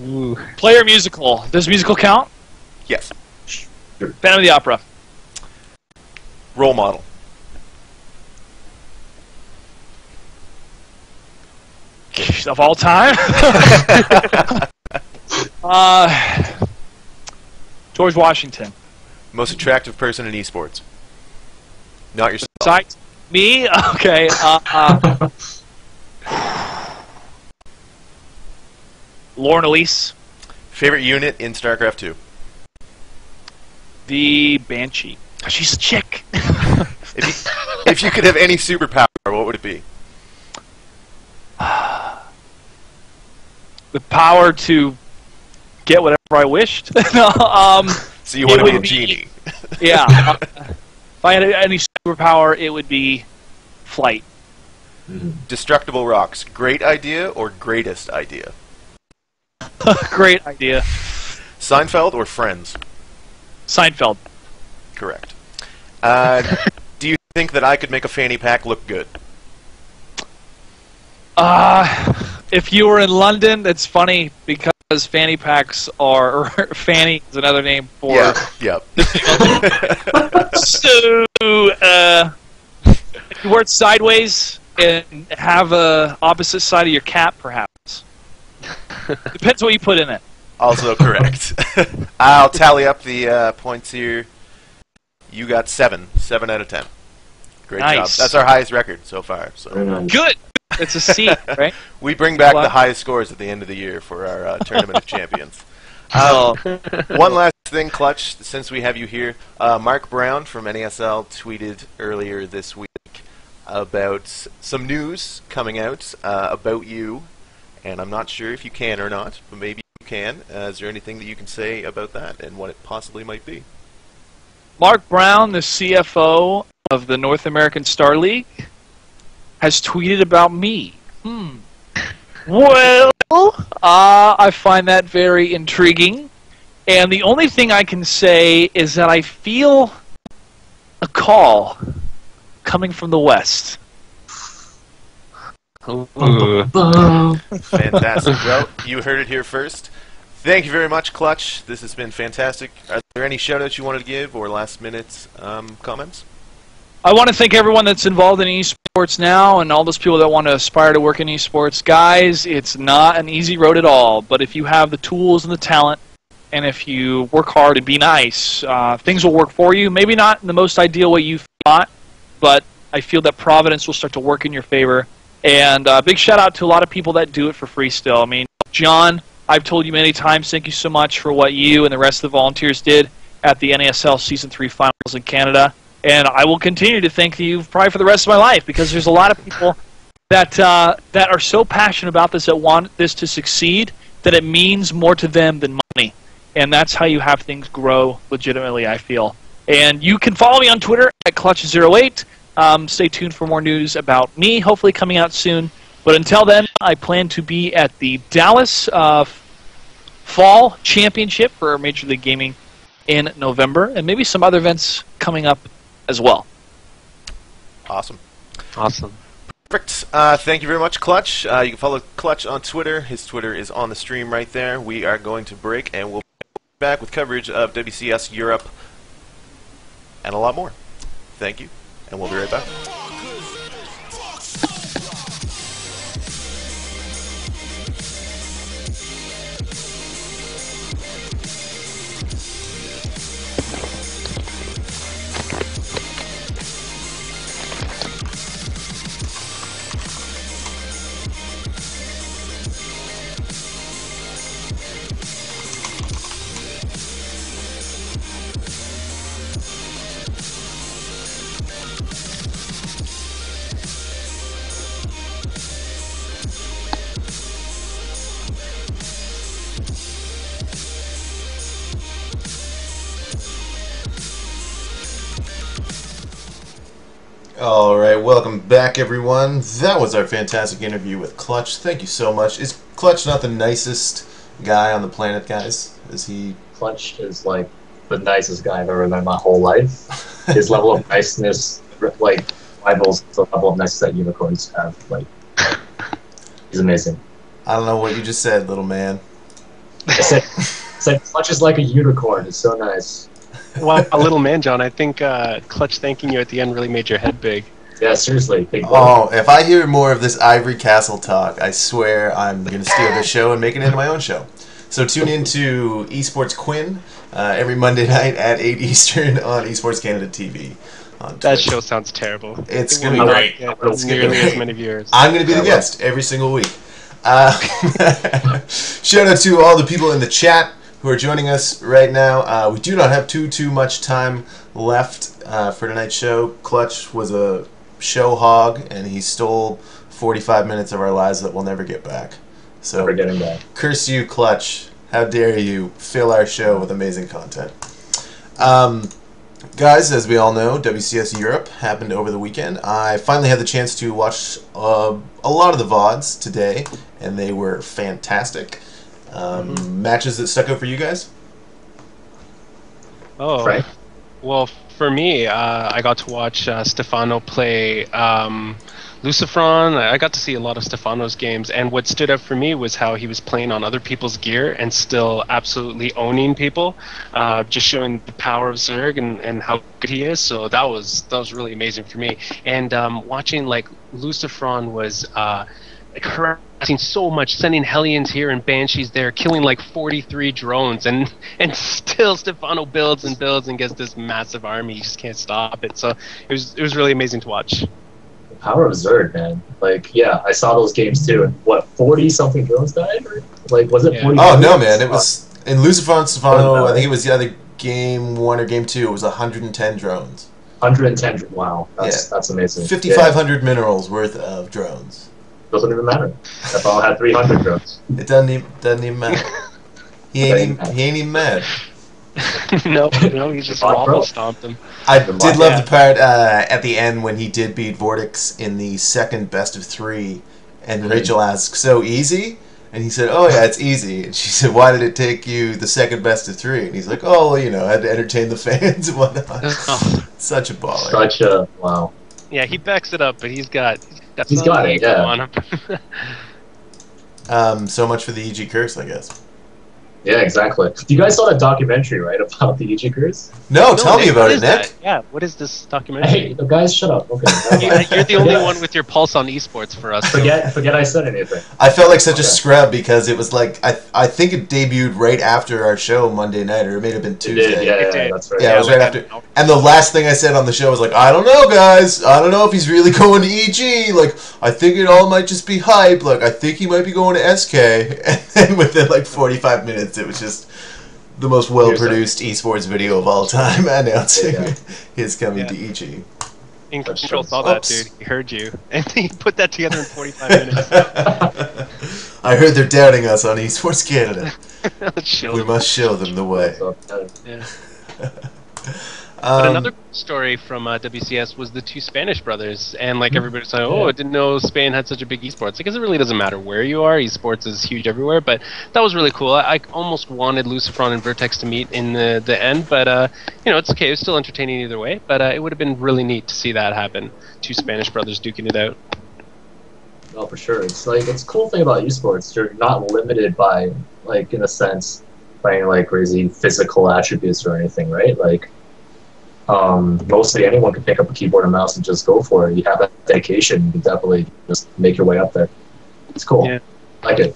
Ooh. Player musical. Does musical count? Yes. Phantom of the Opera. Role model? Of all time? George Washington. Most attractive person in esports? Not yourself. Besides me? Okay. Lauren Elise. Favorite unit in StarCraft 2? The Banshee. She's a chick. If you could have any superpower, what would it be? The power to get whatever I wished. So you want to be a genie? Yeah. If I had any superpower, it would be flight. Destructible rocks. Great idea or greatest idea? Great idea. Seinfeld or Friends? Seinfeld. Correct. Do you think that I could make a fanny pack look good? If you were in London, that's funny because fanny packs are... fanny is another name for... Yep. So, if you wear it sideways and have a opposite side of your cap, perhaps. Depends what you put in it. Also correct. I'll tally up the points here. You got 7. 7 out of 10. Great job. That's our highest record so far. So good. It's a C, right? We bring back the highest scores at the end of the year for our Tournament of Champions. One last thing, Clutch, since we have you here. Mark Brown from NASL tweeted earlier this week about some news coming out about you, and I'm not sure if you can or not, but maybe you can. Is there anything that you can say about that and what it possibly might be? Mark Brown, the CFO of the North American Star League, has tweeted about me. Well, I find that very intriguing. And the only thing I can say is that I feel a call coming from the West. Fantastic. Well, you heard it here first. Thank you very much, Clutch. This has been fantastic. Are there any shout-outs you wanted to give or last-minute comments? I want to thank everyone that's involved in esports now and all those people that want to aspire to work in esports. Guys, it's not an easy road at all, but if you have the tools and the talent and if you work hard and be nice, things will work for you. Maybe not in the most ideal way you thought, but I feel that Providence will start to work in your favor. And big shout out to a lot of people that do it for free still. I mean, John, I've told you many times, thank you so much for what you and the rest of the volunteers did at the NASL Season 3 Finals in Canada. And I will continue to thank you probably for the rest of my life, because there's a lot of people that are so passionate about this, that want this to succeed, that it means more to them than money. And that's how you have things grow legitimately, I feel. And you can follow me on Twitter at Clutch08. Stay tuned for more news about me, hopefully coming out soon. But until then, I plan to be at the Dallas Fall Championship for Major League Gaming in November, and maybe some other events coming up as well. Awesome. Awesome. Perfect. Thank you very much, Clutch. You can follow Clutch on Twitter. His Twitter is on the stream right there. We are going to break, and we'll be back with coverage of WCS Europe and a lot more. Thank you, and we'll be right back. Alright, welcome back everyone. That was our fantastic interview with Clutch. Thank you so much. Is Clutch not the nicest guy on the planet, guys? Is he? Clutch is like the nicest guy I've ever met in my whole life. His level of niceness, like, rivals the level of niceness that unicorns have. Like, he's amazing. I don't know what you just said, little man. I said Clutch is like a unicorn. It's so nice. Well, a little man, John. I think Clutch thanking you at the end really made your head big. Yeah, seriously. Big Oh, if I hear more of this Ivory Castle talk, I swear I'm going to steal this show and make it into my own show. So tune in to Esports Quinn every Monday night at 8 Eastern on EsportsCanadaTV. That show sounds terrible. It's going to be great. It's nearly as many viewers. I'm going to be the guest every single week. Shout out to all the people in the chat who are joining us right now. We do not have too much time left for tonight's show. Clutch was a show hog, and he stole 45 minutes of our lives that we'll never get back. So, Never getting back. Curse you, Clutch. How dare you fill our show with amazing content. Guys, as we all know, WCS Europe happened over the weekend. I finally had the chance to watch a lot of the VODs today, and they were fantastic. Matches that stuck out for you guys? Oh, Right. Well, for me, I got to watch Stefano play Lucifron. I got to see a lot of Stefano's games, and what stood out for me was how he was playing on other people's gear and still absolutely owning people, just showing the power of Zerg and how good he is. So that was really amazing for me. And watching like Lucifron was harassing so much, sending Hellions here and Banshees there, killing like 43 drones, and still Stefano builds and builds and gets this massive army. You just can't stop it. So it was really amazing to watch. The power of Zerg, man. Like, yeah, I saw those games too, and what, 40-something drones died? Or, like, was it 40? Oh, no, man. It was, in Lucifron Stefano, I think it was the other game 1 or game 2, it was 110 drones. 110, wow. That's amazing. 5,500 minerals worth of drones. Doesn't even matter. If I had 300 drones. It doesn't even matter. He ain't even mad. no, he just wobble stomped him. I did love the part at the end when he did beat Vortex in the second best of 3, and Rachel asked, "So easy?" And he said, "Oh yeah, it's easy." And she said, "Why did it take you the second best of 3?" And he's like, "Oh, well, you know, I had to entertain the fans and whatnot." Such a baller. Such a wow. Yeah, he backs it up, but he's got it, yeah. on him. So much for the EG curse, I guess. Yeah, exactly. You guys saw that documentary, right, about the Ichikers? No, tell me about it, Nick. Nick. Yeah, what is this documentary? Hey, the guys, shut up. Okay. You're the only one with your pulse on esports for us. Forget I said anything. I felt like such a scrub because it was like I think it debuted right after our show Monday night, or it may have been Tuesday. Yeah, that's right. Yeah, it was right after. And the last thing I said on the show was like, I don't know, guys. I don't know if he's really going to EG. Like, I think it all might just be hype. Like, I think he might be going to SK. And then within like 45 minutes, it was just the most well-produced esports video of all time announcing his coming to EG. Control saw that, dude. He heard you. And he put that together in 45 minutes. I heard they're doubting us on Esports Canada. We them. must show them the way. Yeah. But another story from WCS was the two Spanish brothers, and like everybody's saying, oh, I didn't know Spain had such a big esports. I guess it really doesn't matter where you are. Esports is huge everywhere, but that was really cool. I almost wanted Lucifron and Vertex to meet in the end, but you know, it's okay. It was still entertaining either way, but it would have been really neat to see that happen. Two Spanish brothers duking it out. No, for sure. It's like, it's a cool thing about esports. You're not limited by, like, in a sense, by any like crazy physical attributes or anything, right? Like, mostly anyone can pick up a keyboard and mouse and just go for it. You have that dedication, you can definitely just make your way up there. It's cool. Yeah. I like it.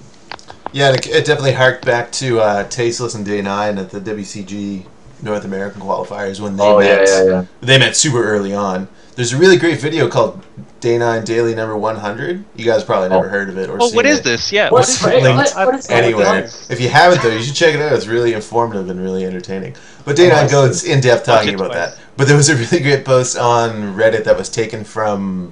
Yeah, it definitely harked back to Tasteless and Day 9 at the WCG North American qualifiers when they met. They met super early on. There's a really great video called Day 9 Daily Number 100. You guys probably never heard of it or seen it. What is this? Yeah, what is it? Anyway, if you haven't though, you should check it out. It's really informative and really entertaining. But Day 9 goes in depth talking about that. But there was a really great post on Reddit that was taken from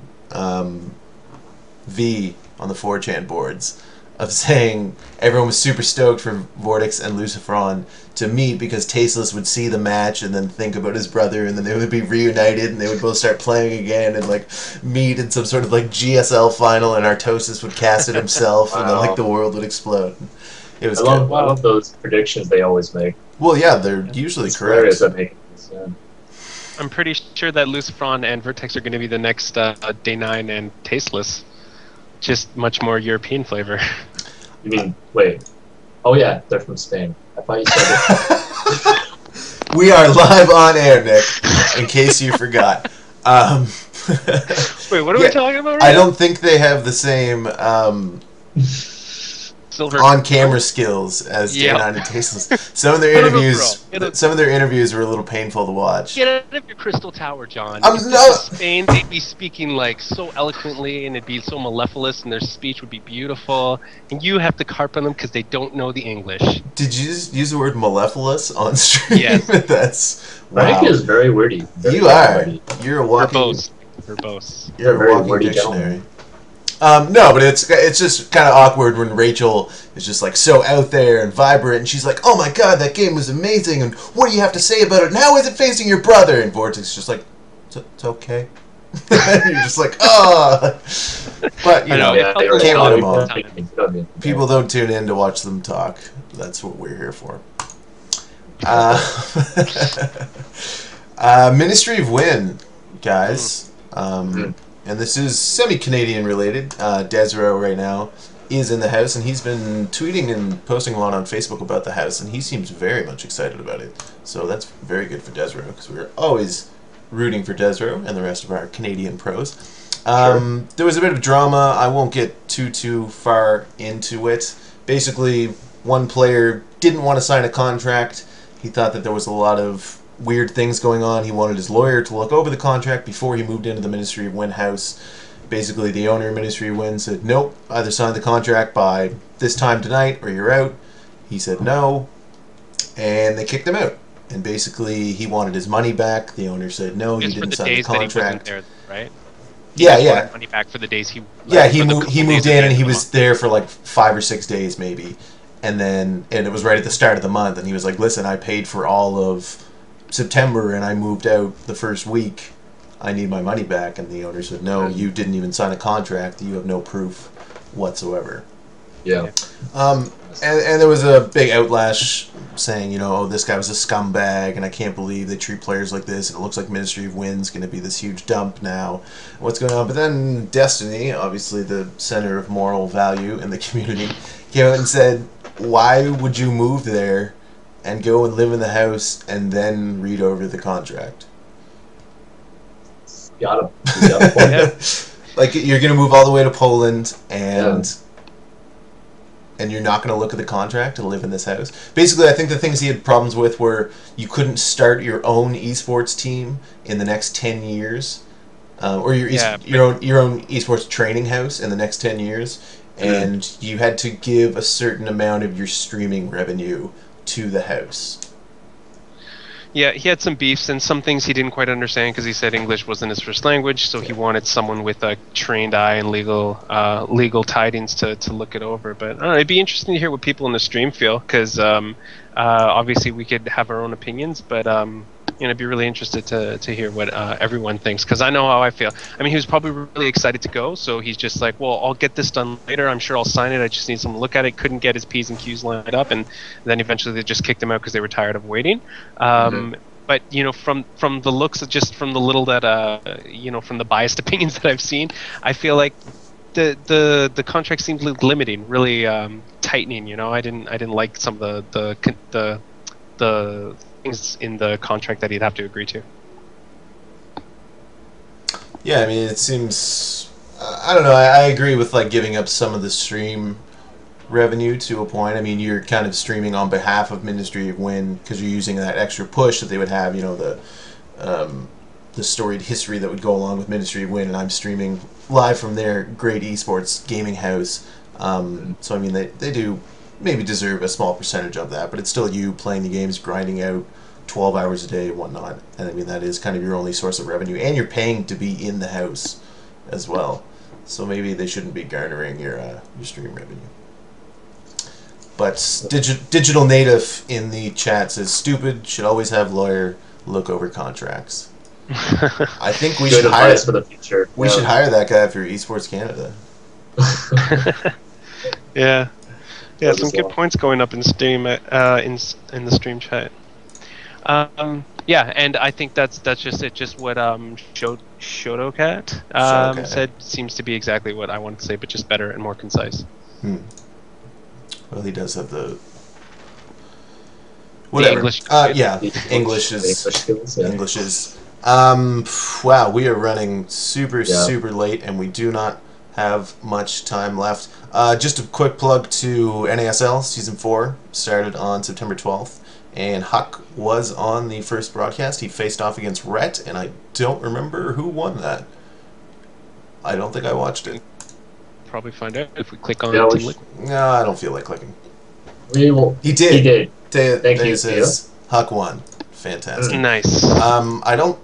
V on the 4chan boards of saying everyone was super stoked for Vortex and Lucifron to meet because Tasteless would see the match and then think about his brother, and then they would be reunited and they would both start playing again and like meet in some sort of like GSL final, and Artosis would cast it himself and then like the world would explode. It was I love those predictions they always make. Well, yeah, they're usually correct. I'm pretty sure that Lucifron and Vertex are going to be the next Day 9 and Tasteless. Just much more European flavor. You mean, wait. Oh yeah, they're from Spain. I thought you said it. We are live on air, Nick, in case you forgot. Wait, what are we talking about right I don't think they have the same on-camera skills as Day 9 and Tasteless. Some of their interviews were a little painful to watch. Get out of your crystal tower, John. Spain, they'd be speaking like so eloquently, and it'd be so mellifluous, and their speech would be beautiful, and you have to carp on them because they don't know the English. Did you just use the word mellifluous on stream? Yes. That's wow. I think it's very wordy. You are. You're a walking. Verbose. You're a very walking dictionary. No, but it's just kind of awkward when Rachel is just like so out there and vibrant, and she's like, "Oh my god, that game was amazing, and what do you have to say about it? And how is it facing your brother?" And Vortex is just like, "It's okay." And you're just like, "Oh," but you know, can't let them all. People don't tune in to watch them talk. That's what we're here for. Ministry of Win, guys. And this is semi-Canadian related. Desro right now is in the house, and he's been tweeting and posting a lot on Facebook about the house, and he seems very much excited about it. So that's very good for Desro, because we're always rooting for Desro and the rest of our Canadian pros. There was a bit of drama. I won't get too far into it. Basically, one player didn't want to sign a contract. He thought that there was a lot of weird things going on. He wanted his lawyer to look over the contract before he moved into the Ministry of Win house. Basically, the owner of Ministry of Win said, nope, either sign the contract by this time tonight or you're out. He said no, and they kicked him out. And basically, he wanted his money back. The owner said, no, you didn't sign the contract. There, right? Yeah. Money back for the days he. Yeah, he moved in and he was there for like 5 or 6 days maybe, and it was right at the start of the month, and he was like, listen, I paid for all of September and I moved out the first week. I need my money back. And the owner said, no, you didn't even sign a contract. You have no proof whatsoever. Yeah. And there was a big outlash saying, you know, oh, this guy was a scumbag and I can't believe they treat players like this, and it looks like Ministry of Win's going to be this huge dump now. What's going on? But then Destiny, obviously the center of moral value in the community, came out and said, why would you move there and go and live in the house and then read over the contract? Got him. Yeah. Like, you're going to move all the way to Poland and you're not going to look at the contract and live in this house. Basically, I think the things he had problems with were you couldn't start your own esports team in the next 10 years, or your own esports training house in the next 10 years, and you had to give a certain amount of your streaming revenue to the house. Yeah, he had some beefs and some things he didn't quite understand because he said English wasn't his first language, so he wanted someone with a trained eye and legal tidings to look it over. But I don't know, it'd be interesting to hear what people in the stream feel, because obviously we could have our own opinions, but I'd be really interested to hear what everyone thinks, because I know how I feel. I mean, he was probably really excited to go, so he's just like, well, I'll get this done later. I'm sure I'll sign it. I just need someone to look at it. Couldn't get his P's and Q's lined up, and then eventually they just kicked him out because they were tired of waiting. But from the looks of just from the little that from the biased opinions that I've seen, I feel like the contract seems limiting, really tightening. I didn't like some of the things in the contract that he'd have to agree to. Yeah, I mean, it seems, I don't know, I agree with like giving up some of the stream revenue to a point. I mean, you're kind of streaming on behalf of Ministry of Win because you're using that extra push that they would have, the storied history that would go along with Ministry of Win, and I'm streaming live from their great esports gaming house. So I mean, they do maybe deserve a small percentage of that, but it's still you playing the games, grinding out 12 hours a day and whatnot. And I mean, that is kind of your only source of revenue, and you're paying to be in the house as well. So maybe they shouldn't be garnering your stream revenue. But Digital Native in the chat says, stupid, should always have lawyer look over contracts. I think we should hire for the future. We should hire that guy for Esports Canada. Yeah, some good points going up in stream in the stream chat. Yeah, and I think that's just it. Just what Shotocat said seems to be exactly what I wanted to say, but just better and more concise. Well, he does have the whatever. English. English is. Wow, we are running super late, and we do not have much time left. Just a quick plug to NASL Season 4 started on September 12th, and Huck was on the first broadcast. He faced off against Rhett, and I don't remember who won that. I don't think I watched it. Probably find out if we click on it. No, I don't feel like clicking. He did. He did. Thank you. Says Huck won. Fantastic. Nice. I don't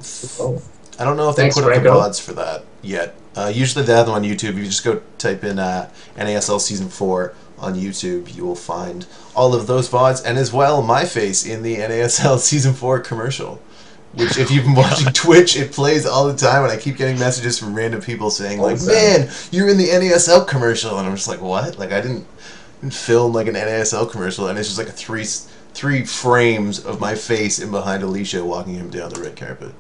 know if they put up the VODs for that yet. Usually they have them on YouTube. If you just go type in NASL Season 4 on YouTube, you will find all of those VODs, and as well my face in the NASL Season 4 commercial. Which, if you've been watching Twitch, it plays all the time, and I keep getting messages from random people saying, like, man, you're in the NASL commercial, and I'm just like, what? Like, I didn't film, like, an NASL commercial, and it's just, like, three frames of my face in behind Alicia walking him down the red carpet.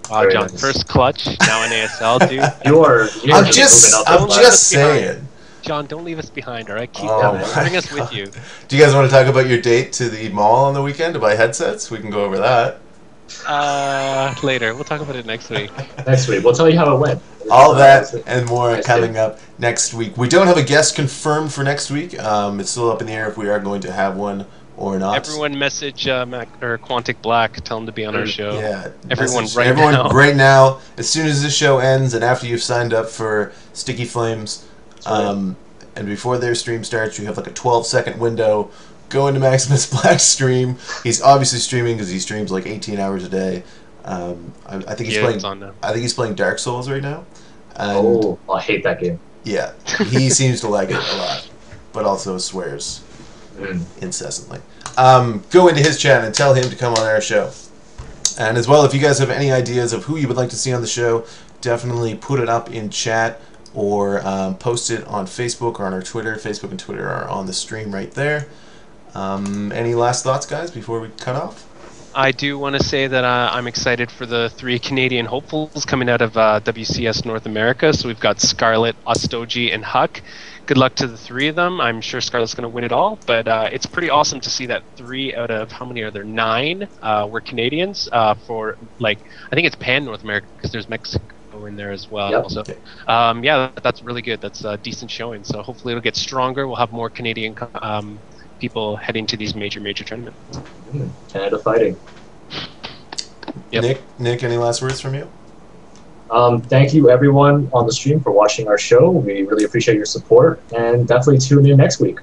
Wow, John, first clutch, now NASL, dude. I'm just saying. John, don't leave us behind, all right? Keep bring us with you. Do you guys want to talk about your date to the mall on the weekend to buy headsets? We can go over that. Later. We'll talk about it next week. Next week. We'll tell you how it went. All that and more coming up next week. We don't have a guest confirmed for next week. It's still up in the air if we are going to have one or not. Everyone message Quantic Black. Tell him to be on our show. Yeah. Everyone right now. As soon as this show ends and after you've signed up for Sticky Flames, and before their stream starts, you have like a 12-second window. Go into Maximus Black's stream. He's obviously streaming because he streams like 18 hours a day. I think he's playing. I think he's playing Dark Souls right now. And I hate that game. Yeah, he seems to like it a lot, but also swears incessantly. Go into his chat and tell him to come on our show. And as well, if you guys have any ideas of who you would like to see on the show, definitely put it up in chat or post it on Facebook or on our Twitter. Facebook and Twitter are on the stream right there. Any last thoughts, guys, before we cut off? I do want to say that I'm excited for the 3 Canadian hopefuls coming out of WCS North America. So we've got Scarlett, Ostoji, and Huck. Good luck to the 3 of them. I'm sure Scarlett's going to win it all, but it's pretty awesome to see that 3 out of, how many are there? 9 were Canadians for, like, I think it's Pan North America because there's Mexico in there as well. Yep. So, yeah, that's really good. That's a decent showing. So hopefully it'll get stronger. We'll have more Canadian people heading to these major tournaments. Canada fighting. Yep. Nick, any last words from you? Thank you everyone on the stream for watching our show. We really appreciate your support, and definitely tune in next week.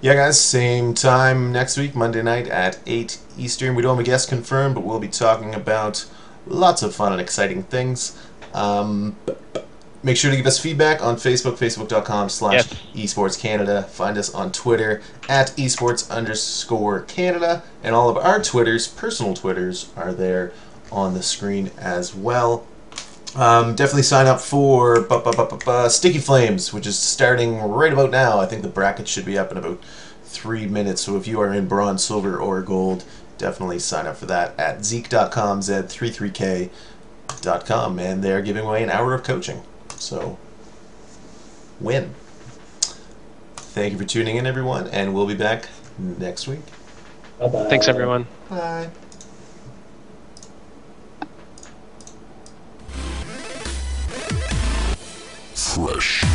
Yeah, guys, same time next week, Monday night at 8 Eastern. We don't have a guest confirmed, but we'll be talking about lots of fun and exciting things. Make sure to give us feedback on Facebook, facebook.com/esportscanada. Find us on Twitter at esports_Canada. And all of our Twitters, personal Twitters, are there on the screen as well. Definitely sign up for Sticky Flames, which is starting right about now. I think the bracket should be up in about 3 minutes. So if you are in bronze, silver, or gold, definitely sign up for that at Zeek.com, Z33K.com. And they're giving away an hour of coaching. So, win. Thank you for tuning in, everyone, and we'll be back next week. Bye-bye. Thanks, everyone. Bye. Fresh.